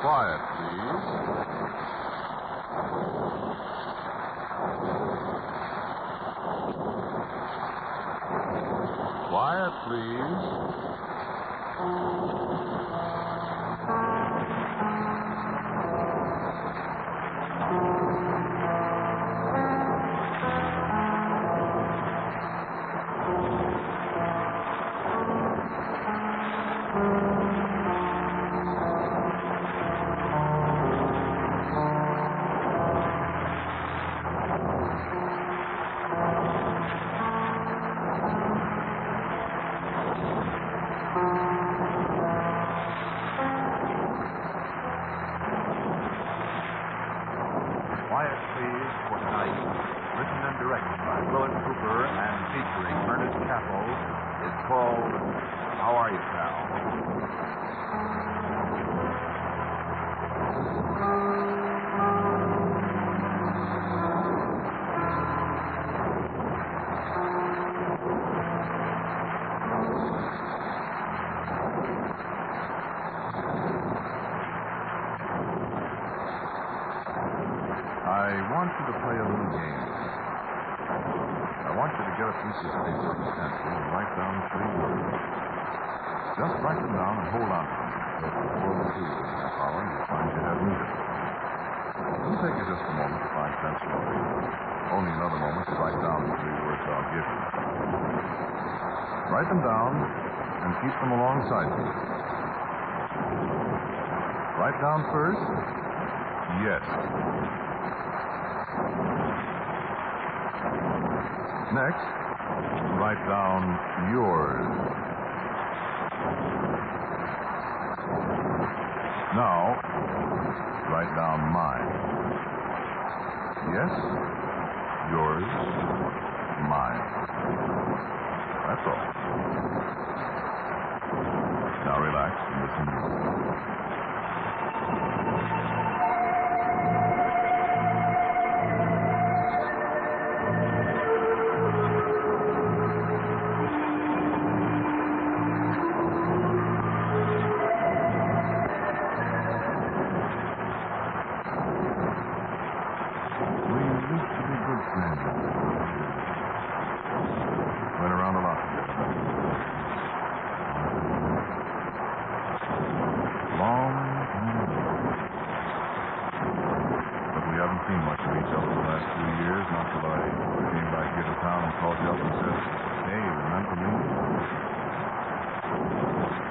Quiet, please. Quiet, please. Quiet Please for Tonight, written and directed by Willard Cooper and featuring Ernest Chappell, is called How Are You, Pal? I want you to play a little game. I want you to get a piece of paper and pencil and write down 3 words. Just write them down and hold on to them, because before we do in a half hour, you'll find you have need of them. It'll take you just a moment to find pencil and paper. Only another moment to write down the 3 words I'll give you. Write them down and keep them alongside you. Write down first, yes. Next, write down yours. Now, write down mine. Yes, yours, mine. That's all. Now relax and listen to me. Went around a lot together. Long time ago. But we haven't seen much of each other the last 2 years, not till I came back here to town and called you up and said, "Hey, remember me?"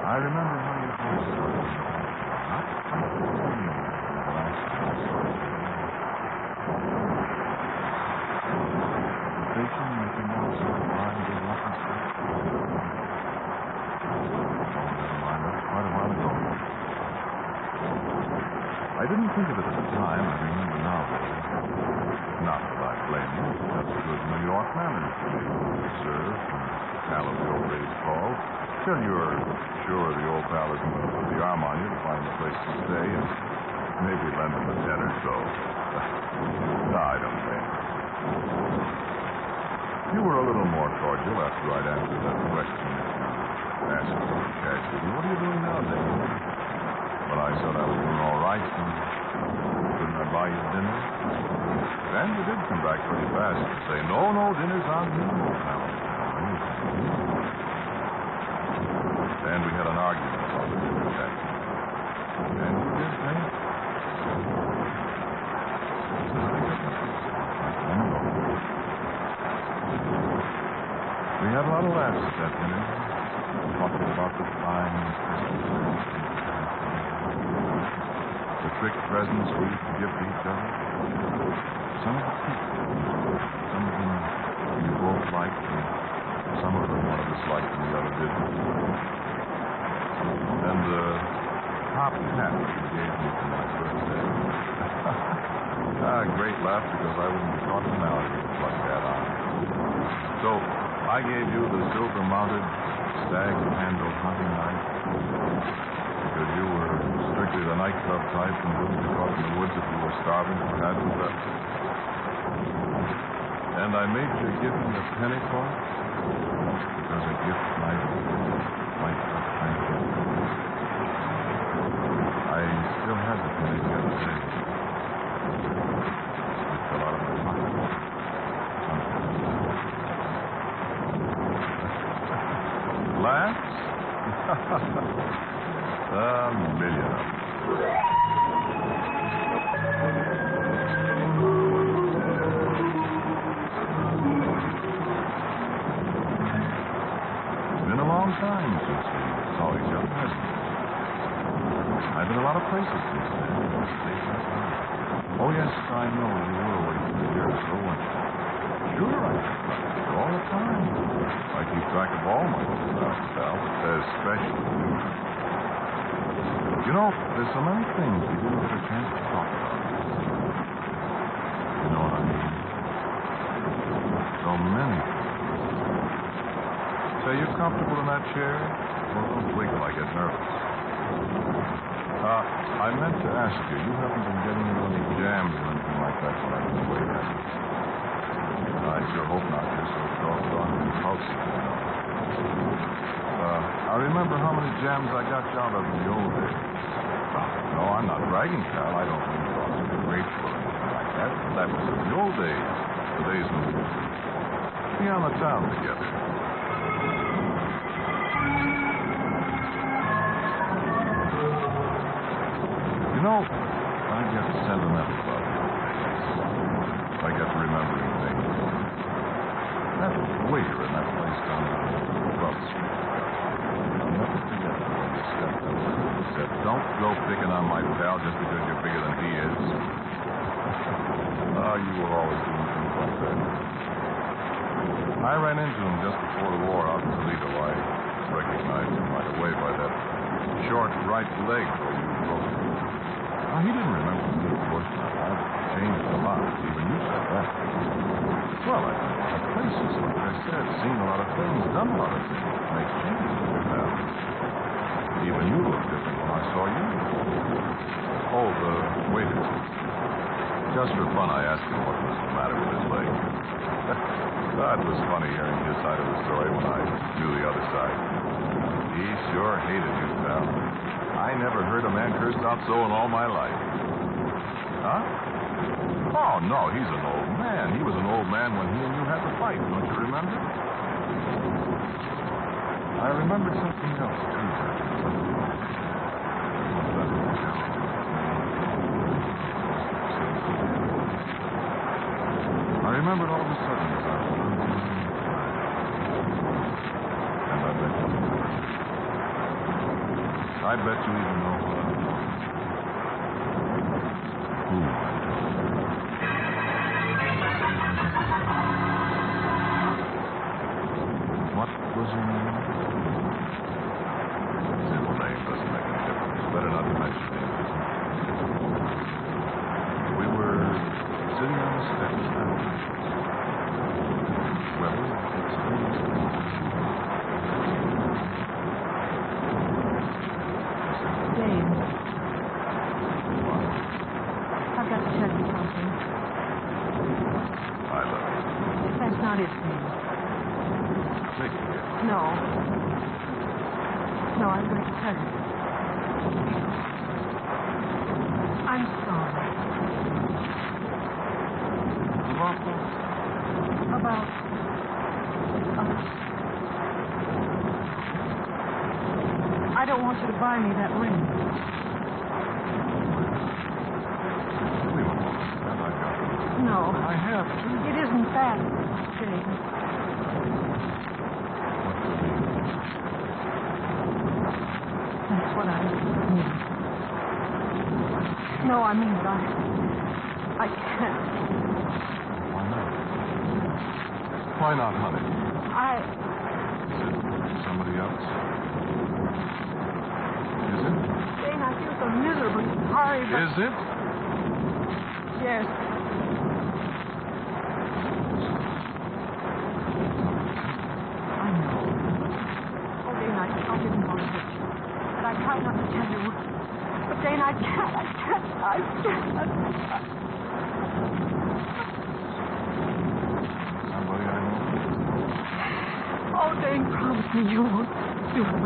I remember how your voice started. Not quite the same as the last time I saw you. Station making all sort of lines of reference to. Oh, never mind. That's quite a while ago. I didn't think of it at the time. I remember now, though. Not that I blame you. It's just good New York manners to observe and pal of the old days called. Till you're sure the old pal isn't going to put the arm on you to find a place to stay and maybe lend him a $10 or so. No, I don't think. You were a little more cordial after I'd answered that question that you asked me casually. What are you doing now, Dave? But I said I was doing all right, and couldn't I buy you dinner? And you did come back pretty fast and say, no, dinner's on me, old pal. And we had an argument about the dinner check. And you did, Dave? We had a lot of laughs at that dinner, talking about the fine Christmas, the trick presents we used to give to each other. Some of the people, some of them you both liked, and some of them one of us liked and the other didn't. And the top hat you gave me for my birthday. Great laugh, because I wouldn't have thought of an alligator like that on. So I gave you the silver-mounted stag-handled hunting knife because you were strictly the nightclub type and wouldn't be caught in the woods if you were starving for that and that. And I made you give me a penny for it because a gift might have thankful. I still had the feeling the other day. It fell out of my pocket. Laughs? A million of them. Been a long time since we saw each other, hasn't it? I've been a lot of places since then. Oh, yes, I know you were away from here, so weren't you? Sure, I keep track of you all the time. I keep track of all my little travels, pal, especially you. You know, there's so many things we didn't get a chance to talk about. You know what I mean? So many. Say, you comfortable in that chair? Well, don't wiggle, I get nervous. I meant to ask you, you haven't been getting into any jams or anything like that while I've been away, have you? I sure hope not. You're so doggone impulsive, you know. I remember how many jams I got you out of in the old days. No, I'm not bragging, pal. I don't mean to be grateful or anything like that. That was in the old days. The days when we used to be on the town together. You know, I get sentimental about the old days. I get to remembering things. That waiter in that place down on 12th Street. I'll never forget it when he stepped up and said, "Don't go picking on my pal just because you're bigger than he is." You were always doing things like that. I ran into him just before the war out in Toledo. I recognized him right away by that short right leg where you broke it. He didn't remember me, of course. I've changed a lot. Even you said that. Well, I've places, like I said, seen a lot of things, done a lot of things. Makes changes in your pal. Even you look different when I saw you. Oh, the waiter. Just for fun, I asked him what was the matter with his leg. That was funny hearing his side of the story when I knew the other side. He sure hated you, pal. I never heard a man cursed out so in all my life. Huh? Oh, no, he's an old man. He was an old man when he and you had the fight, don't you remember? I remembered something else, too. I remembered all of a sudden as I was running. And I bet you even know what I'm talking about. Who I'm talking about. What was your name? Simple name doesn't make any difference. Better not to mention it. We were sitting on the steps now. Well, it's Dave. I've got to tell you something. I love you. That's not his name. Take it. No. No, I'm going to tell you. I'm sorry. About what? About us. I don't want you to buy me that ring. Wait a moment. Have I got it? No. I have, too. It isn't that, Dave. What do you mean? That's what I mean. No, I mean that I can't. Why not? Why not, honey? Is it somebody else? Is it? Dane, I feel so miserably sorry, but... Is it? Yes. I know. Oh, Dane, I didn't want to hurt you. And I tried not to tell you. But, Dane, I can't. Somebody I know? Oh, Dane, promise me you won't. You won't.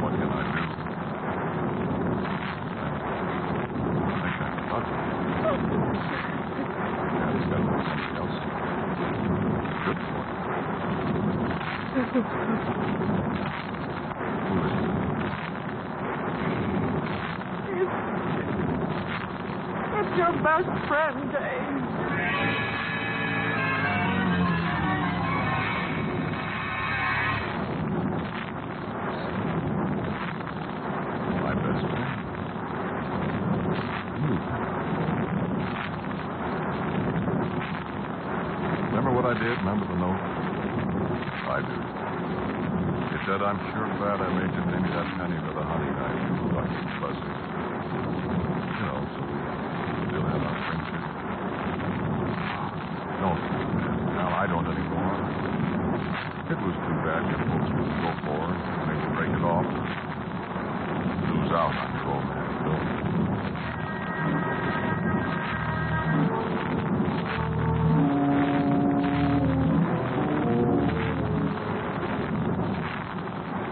What can I do? Who is it? It's your best friend, Dave. My best friend? You. Remember what I did? Remember the note? I do. It said, I'm sure glad I made you pay me that penny for the honey knife you were like fussy. You know, so we still have our friendship. Don't feel bad, pal. I don't anymore. It was too bad your folks would go for it, make you break it off. Lose out on your old man, Bill.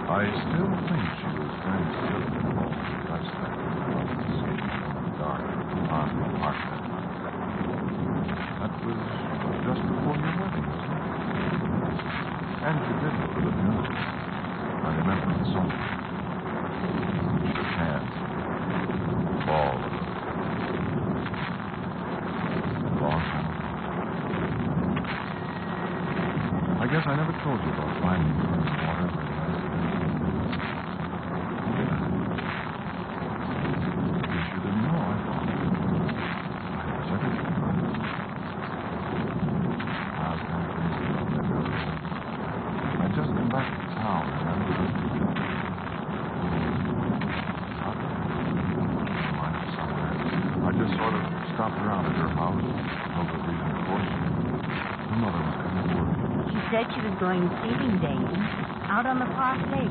I still think she was very silly at home because that was escaping from the dark on the park that night. That was just before your wedding, wasn't it? And you did go to the funeral. I remember it so much. We shook hands. All of them. A long time ago. I guess I never told you about finding her in the water. Stopped around at her house, told her reason for it. Her mother was coming to work. She said she was going feeding days out on the Park Lake.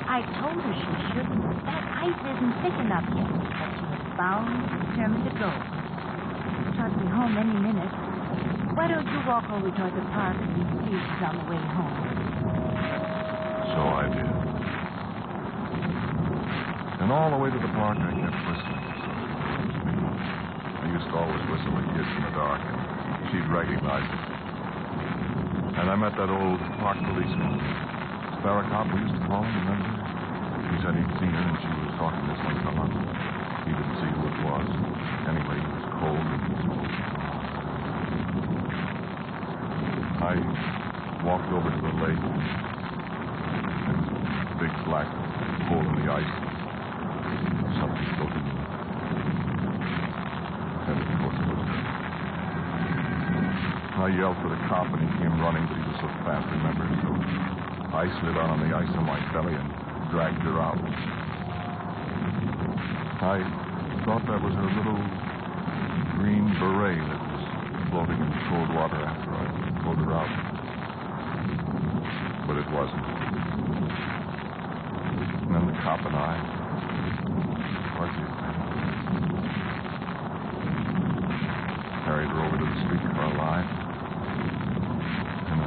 I told her she shouldn't. That ice isn't thick enough yet. But she was bound, determined to go. She'll be home any minute. Why don't you walk over toward the park and meet Steve on the way home? So I did. And all the way to the park, I kept whistling. I used to always whistle a kiss in the dark, and she'd recognize it. And I met that old park policeman, Sparrowcop, we used to call him, remember? He said he'd seen her, and she was talking to some fella. He didn't see who it was. Anyway, he was cold and smoked. I walked over to the lake. There's a big black hole in the ice. Something floating in it. And of course it was her. I yelled for the cop, and he came running, but he was so fast, remember? So I slid on the ice on my belly and dragged her out. I thought that was her little green beret that was floating in cold water after I pulled her out. But it wasn't. And then the cop and I, hardly a thing, carried her over to the streetcar line, and a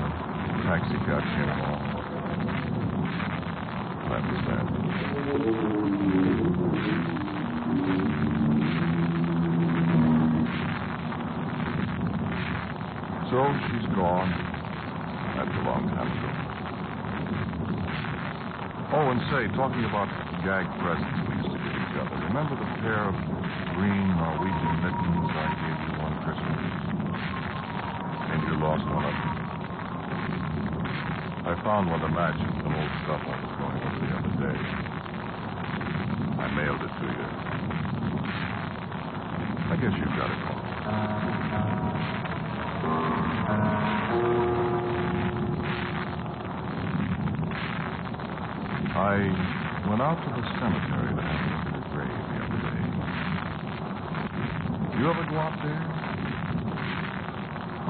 taxi cab came along. That was that. So she's gone. That's a long time ago. Oh, and say, talking about gag presents we used to give each other, remember the pair of green Norwegian mittens I gave you one Christmas? And you lost one of them. I found one to match some old stuff I was going over the other day. I mailed it to you. I guess you've got it all. I went out to the cemetery to have a look at the grave the other day. You ever go out there?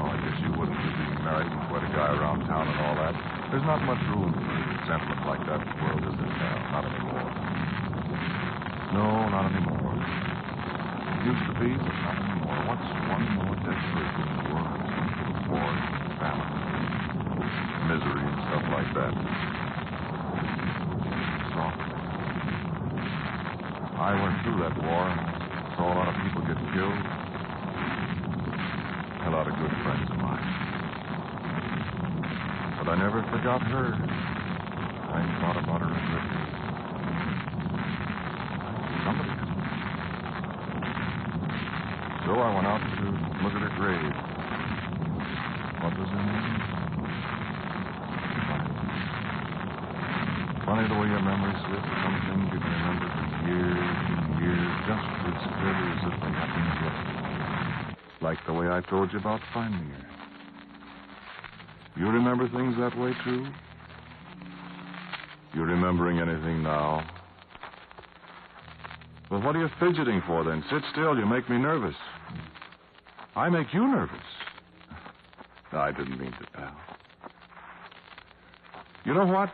Oh, I guess you wouldn't be being married and quite a guy around town and all that. There's not much room for sentiment like that in the world, is there now? Not anymore. No, not anymore. It used to be, but not anymore. What's one more dead person in the world than war and famine, misery and stuff like that? I went through that war and saw a lot of people get killed. A lot of good friends of mine. But I never forgot her. I thought about her a good deal. Somebody had told me. So I went out to look at her grave. What was her name? Funny the way your memory slips. Some things you can remember for years and years, just as clearly as if they happened yesterday. Like the way I told you about finding her. You remember things that way, too? You remembering anything now? Well, what are you fidgeting for, then? Sit still. You make me nervous. I make you nervous. No, I didn't mean to, pal. You know what?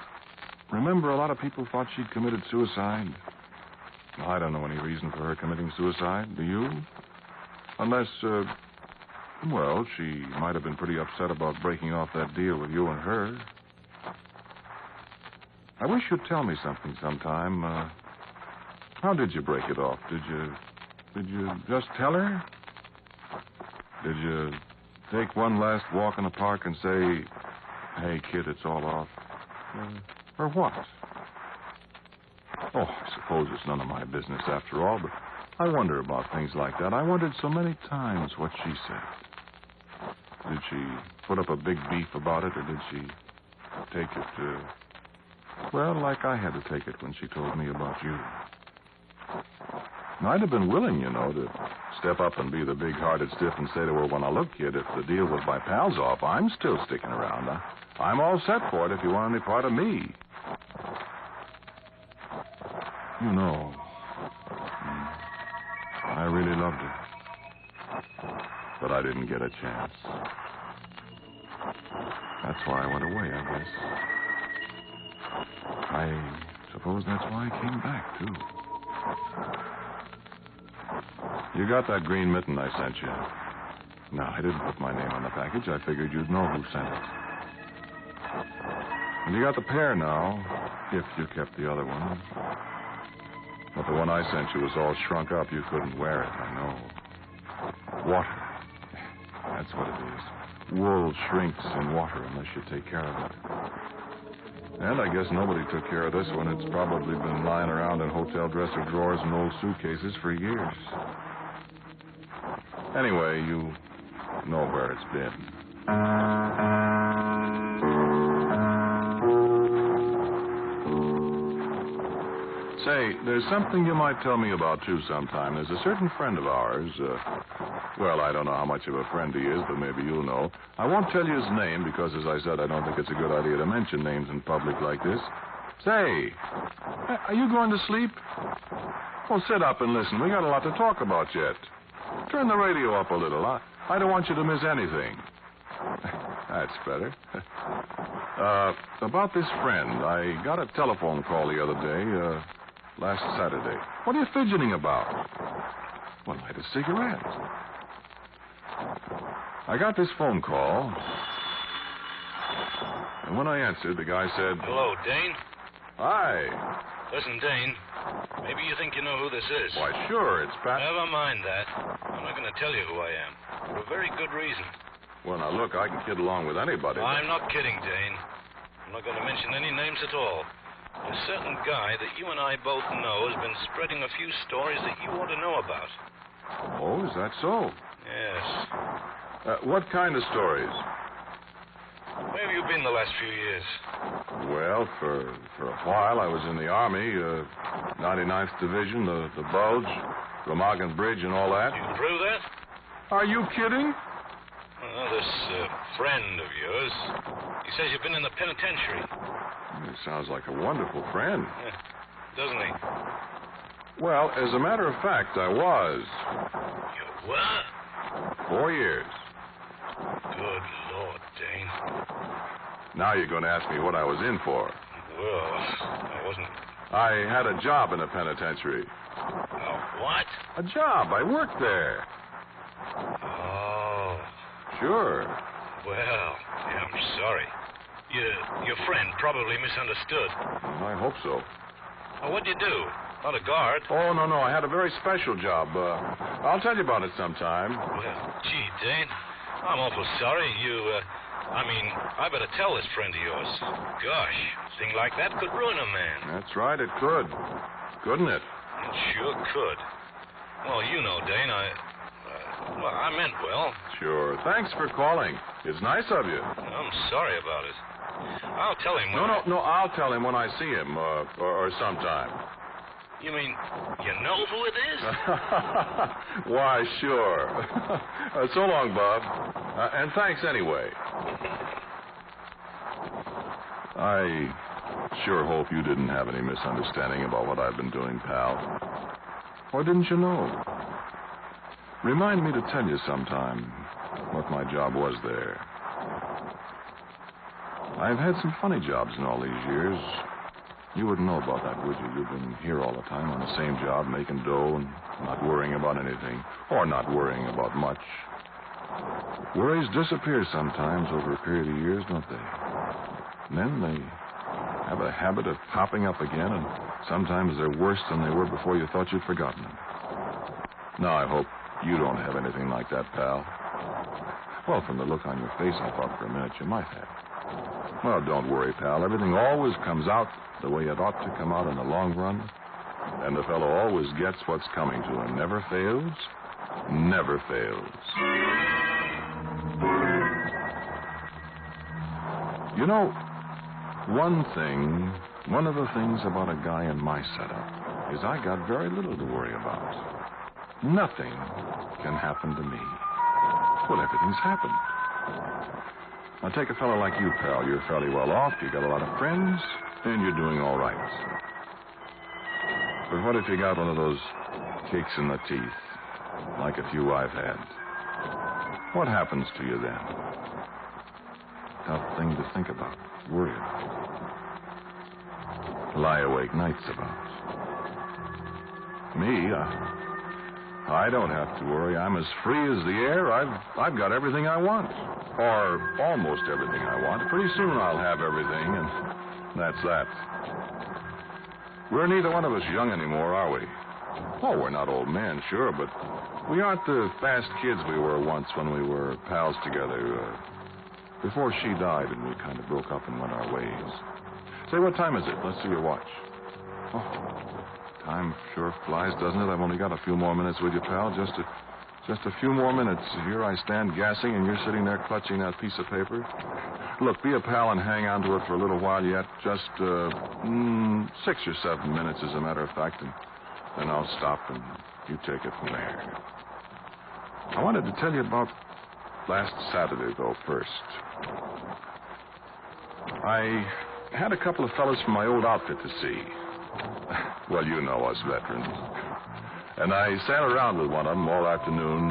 Remember, a lot of people thought she'd committed suicide. Well, I don't know any reason for her committing suicide. Do you? Unless, well, she might have been pretty upset about breaking off that deal with you and her. I wish you'd tell me something sometime. How did you break it off? Did you just tell her? Did you take one last walk in the park and say, hey, kid, it's all off? Or what? Oh, I suppose it's none of my business after all, but I wonder about things like that. I wondered so many times what she said. Did she put up a big beef about it, or did she take it, well, like I had to take it when she told me about you? I'd have been willing, you know, to step up and be the big-hearted stiff and say to her, well, now, look, kid, if the deal with my pal's off, I'm still sticking around. I'm all set for it if you want any part of me. You know, I really loved her. But I didn't get a chance. That's why I went away, I guess. I suppose that's why I came back, too. You got that green mitten I sent you? No, I didn't put my name on the package. I figured you'd know who sent it. And you got the pair now, if you kept the other one. But the one I sent you was all shrunk up. You couldn't wear it, I know. Water. That's what it is. Wool shrinks in water unless you take care of it. And I guess nobody took care of this one. It's probably been lying around in hotel dresser drawers and old suitcases for years. Anyway, you know where it's been. Say, there's something you might tell me about, too, sometime. There's a certain friend of ours. Well, I don't know how much of a friend he is, but maybe you'll know. I won't tell you his name because, as I said, I don't think it's a good idea to mention names in public like this. Say, are you going to sleep? Well, sit up and listen. We got a lot to talk about yet. Turn the radio up a little. I don't want you to miss anything. That's better. About this friend, I got a telephone call the other day, last Saturday. What are you fidgeting about? Well, light a cigarette. I got this phone call, and when I answered, the guy said... Hello, Dane? Hi. Listen, Dane, maybe you think you know who this is. Why, sure, it's Pat... Never mind that. I'm not going to tell you who I am, for a very good reason. Well, now, look, I can kid along with anybody. I'm not kidding, Dane. I'm not going to mention any names at all. A certain guy that you and I both know has been spreading a few stories that you ought to know about. Oh, is that so? Yes. What kind of stories? Where have you been the last few years? Well, for a while, I was in the Army, 99th Division, the Bulge, Remagen Bridge, and all that. You can prove that? Are you kidding? Well, this friend of yours, he says you've been in the penitentiary. He sounds like a wonderful friend. Yeah, doesn't he? Well, as a matter of fact, I was. You were? 4 years. Good Lord, Dane. Now you're going to ask me what I was in for. Well, I wasn't... I had a job in the penitentiary. What? A job. I worked there. Oh. Sure. Well, I'm sorry. Your friend probably misunderstood. I hope so. What'd you do? Not a guard. Oh, no. I had a very special job. I'll tell you about it sometime. Well, gee, Dane, I'm awful sorry. I mean, I better tell this friend of yours. Gosh, a thing like that could ruin a man. That's right, it could. Couldn't it? It sure could. Well, you know, Dane, I meant well. Sure. Thanks for calling. It's nice of you. I'm sorry about it. I'll tell him when... No, I'll tell him when I see him, or sometime. You mean, you know who it is? Why, sure. So long, Bob. And thanks anyway. I sure hope you didn't have any misunderstanding about what I've been doing, pal. Or didn't you know? Remind me to tell you sometime what my job was there. I've had some funny jobs in all these years. You wouldn't know about that, would you? You've been here all the time on the same job, making dough and not worrying about anything, or not worrying about much. Worries disappear sometimes over a period of years, don't they? And then they have a habit of popping up again, and sometimes they're worse than they were before you thought you'd forgotten them. Now, I hope you don't have anything like that, pal. Well, from the look on your face, I thought for a minute you might have. Well, don't worry, pal. Everything always comes out the way it ought to come out in the long run. And the fellow always gets what's coming to him. Never fails. Never fails. You know, one of the things about a guy in my setup is I got very little to worry about. Nothing can happen to me. Well, everything's happened. Now, take a fellow like you, pal. You're fairly well off. You got a lot of friends, and you're doing all right. But what if you got one of those kicks in the teeth, like a few I've had? What happens to you then? Tough thing to think about, worry about. Lie awake nights about. Me, I don't have to worry. I'm as free as the air. I've got everything I want. Or almost everything I want. Pretty soon I'll have everything, and that's that. We're neither one of us young anymore, are we? Oh, we're not old men, sure, but we aren't the fast kids we were once when we were pals together. Before she died and we kind of broke up and went our ways. Say, what time is it? Let's see your watch. Oh, time sure flies, doesn't it? I've only got a few more minutes with you, pal. Just a few more minutes. Here I stand gassing, and you're sitting there clutching that piece of paper. Look, be a pal and hang on to it for a little while yet. Just 6 or 7 minutes, as a matter of fact, and then I'll stop and you take it from there. I wanted to tell you about last Saturday, though, first. I had a couple of fellas from my old outfit to see. Well, you know us veterans. And I sat around with one of them all afternoon,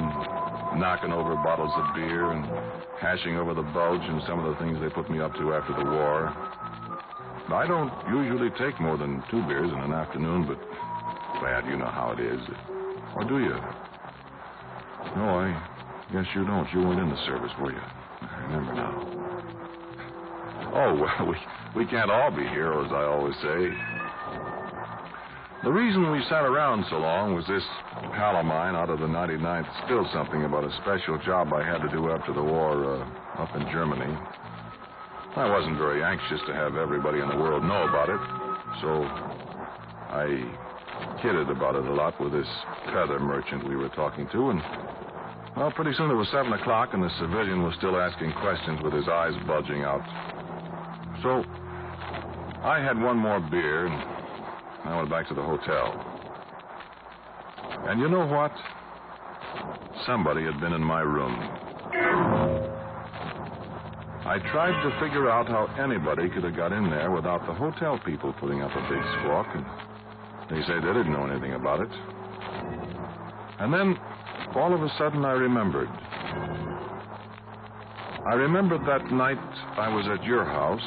knocking over bottles of beer and hashing over the bulge and some of the things they put me up to after the war. I don't usually take more than 2 beers in an afternoon, but, Glad, you know how it is. Or do you? No, I guess you don't. You weren't in the service, were you? I remember now. Oh, well, we can't all be heroes, I always say. The reason we sat around so long was this pal of mine out of the 99th spilled something about a special job I had to do after the war up in Germany. I wasn't very anxious to have everybody in the world know about it, so I kidded about it a lot with this feather merchant we were talking to, and, well, pretty soon it was 7 o'clock, and the civilian was still asking questions with his eyes bulging out. So I had one more beer, and I went back to the hotel. And you know what? Somebody had been in my room. I tried to figure out how anybody could have got in there without the hotel people putting up a big squawk, and they say they didn't know anything about it. And then, all of a sudden, I remembered. I remembered that night I was at your house,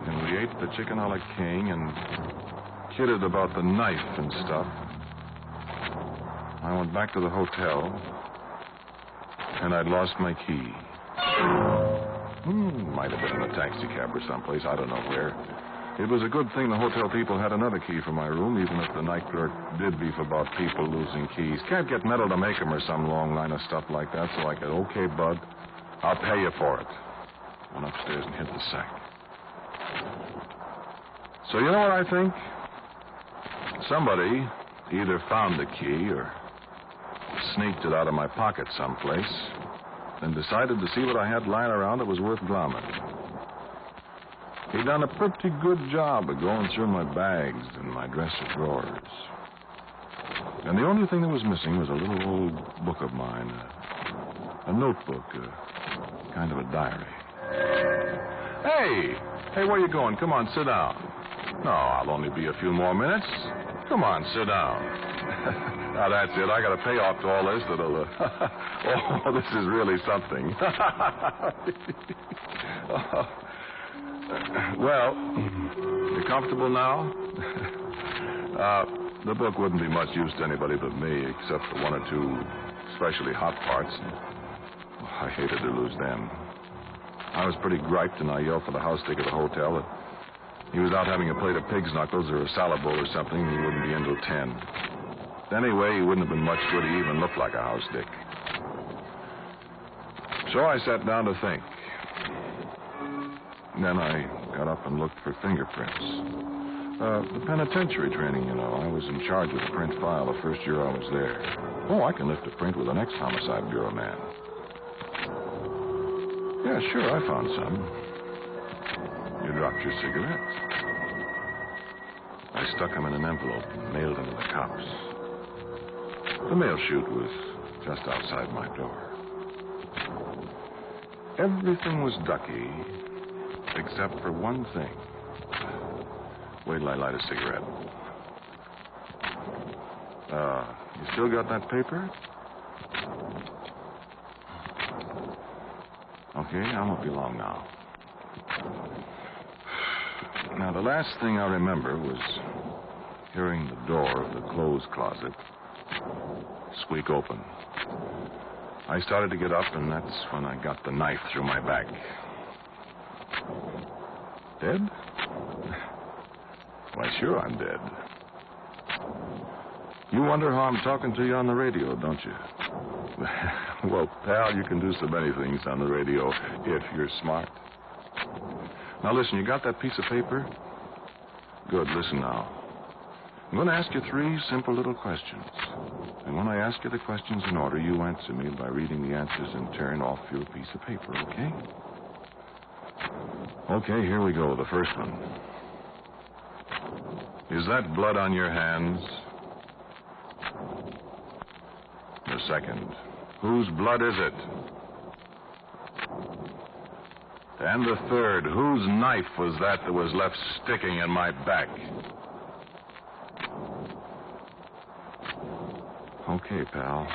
and we ate the chicken a la king and kidded about the knife and stuff. I went back to the hotel, and I'd lost my key. Might have been in a taxi cab or someplace, I don't know where. It was a good thing the hotel people had another key for my room, even if the night clerk did beef about people losing keys. Can't get metal to make them or some long line of stuff like that, so I said, okay, bud, I'll pay you for it. went upstairs and hid the sack. So you know what I think? Somebody either found the key or sneaked it out of my pocket someplace, then decided to see what I had lying around that was worth glomming. He'd done a pretty good job of going through my bags and my dresser drawers. And the only thing that was missing was a little old book of mine, a notebook, kind of a diary. Hey, where you going? Come on, sit down. No, I'll only be a few more minutes. Come on, sit down. Now, that's it. I got to pay off to all this that'll... oh, this is really something. Well, you comfortable now? The book wouldn't be much use to anybody but me, except for one or two especially hot parts. I hated to lose them. I was pretty griped, and I yelled for the house dick at the hotel that he was out having a plate of pig's knuckles or a salad bowl or something, and he wouldn't be in till 10. Anyway, he wouldn't have been much good. He even looked like a house dick. So I sat down to think. Then I got up and looked for fingerprints. The penitentiary training, you know. I was in charge of the print file the first year I was there. Oh, I can lift a print with an ex-homicide bureau man. Yeah, sure, I found some. You dropped your cigarettes. I stuck them in an envelope and mailed them to the cops. The mail chute was just outside my door. Everything was ducky, except for one thing. Wait till I light a cigarette. You still got that paper? Okay, I won't be long now. Now, the last thing I remember was hearing the door of the clothes closet squeak open. I started to get up, and that's when I got the knife through my back. Dead? Why, sure I'm dead. You wonder how I'm talking to you on the radio, don't you? Well, pal, you can do so many things on the radio if you're smart. Now, listen, you got that piece of paper? Good, listen now. I'm going to ask you 3 simple little questions. And when I ask you the questions in order, you answer me by reading the answers in turn off your piece of paper, okay? Okay, here we go. The first one. Is that blood on your hands? The second. Whose blood is it? And the third. Whose knife was that was left sticking in my back? Okay, pal.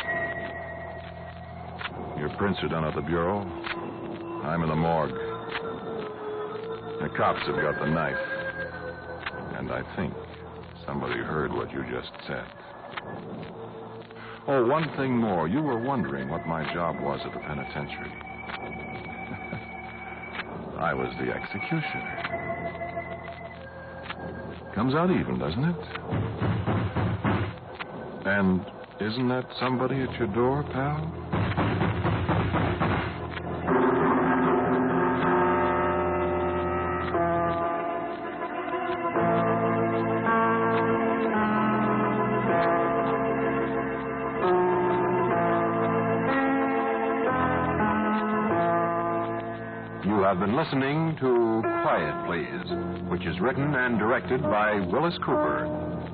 Your prints are done at the bureau. I'm in the morgue. The cops have got the knife. And I think somebody heard what you just said. Oh, one thing more. You were wondering what my job was at the penitentiary. I was the executioner. Comes out even, doesn't it? And isn't that somebody at your door, pal? You have been listening to Quiet Please, which is written and directed by Willis Cooper.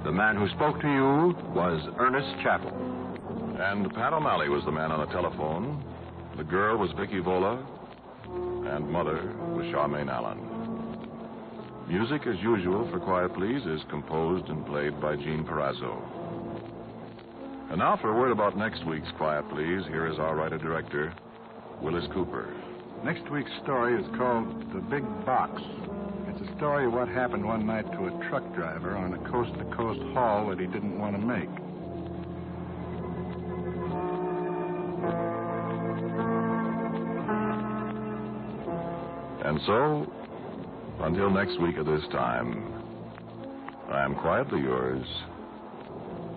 The man who spoke to you was Ernest Chappell. And Pat O'Malley was the man on the telephone. The girl was Vicky Vola. And Mother was Charmaine Allen. Music, as usual, for Quiet Please, is composed and played by Gene Perazzo. And now for a word about next week's Quiet Please, here is our writer-director, Willis Cooper. Next week's story is called The Big Box. It's a story of what happened one night to a truck driver on a coast-to-coast haul that he didn't want to make. And so, until next week at this time, I am quietly yours,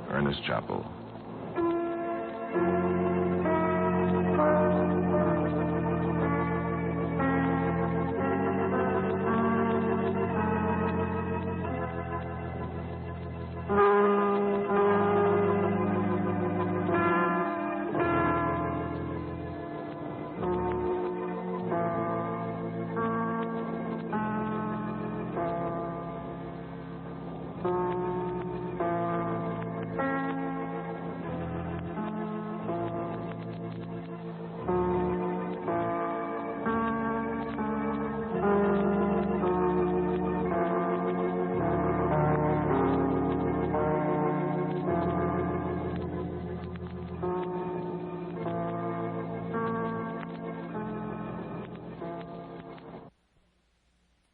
Ernest Chappell.